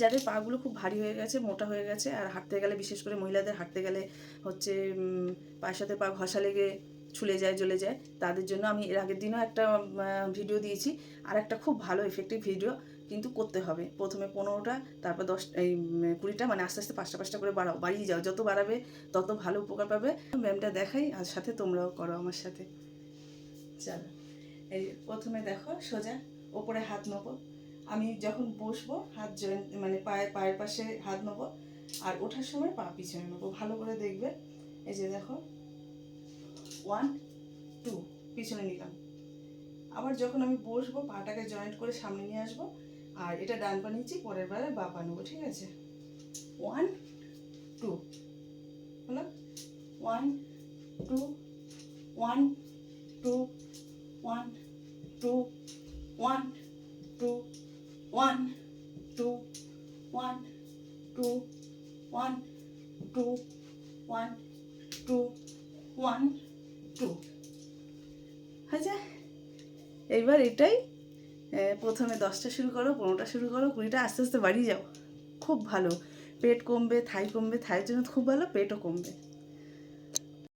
যাদের পাগুলো খুব ভারী হয়ে গেছে, মোটা হয়ে গেছে, আর হাঁটতে গেলে, বিশেষ করে মহিলাদের হাঁটতে গেলে হচ্ছে পায়ের সাথে পা ঘষা লেগে ছুলে যায়, জ্বলে যায়, তাদের জন্য আমি এর আগের দিনও একটা ভিডিও দিয়েছি। আর একটা খুব ভালো এফেক্টিভ ভিডিও কিন্তু করতে হবে। প্রথমে 15টা, তারপর 20টা, মানে আস্তে আস্তে 5টা করে বাড়াও, বাড়িয়ে যাও, যত বাড়াবে তত ভালো উপকার পাবে। ম্যামটা দেখাই, আর সাথে তোমরাও করো আমার সাথে। চলো, এই প্রথমে দেখো, সোজা ওপরে হাত নেবো। আমি যখন বসবো হাত জয়েন্ট, মানে পায়ের পাশে হাত নেবো, আর ওঠার সময় পা পিছনে নেবো। ভালো করে দেখবে। এই যে দেখো, 1 2, পিছনে নিলাম। আবার যখন আমি বসবো পাটাকে জয়েন্ট করে সামনে নিয়ে আসবো, আর এটা ডান পা নিচ্ছি, পরের বারে বা পা নেবো। ঠিক আছে, 1 2 হলো, 1 2 1 2 1 2 1 2 1 2 1 2 1 2 1 2 1 2 হয়েছে। এইবার এটাই প্রথমে 10টা শুরু করো, 15টা শুরু করো, 20টা, আস্তে আস্তে বাড়িয়ে যাও। খুব ভালো, পেট কমবে, থাই কমবে, থাইয়ের জন্য খুব ভালো, পেটও কমবে।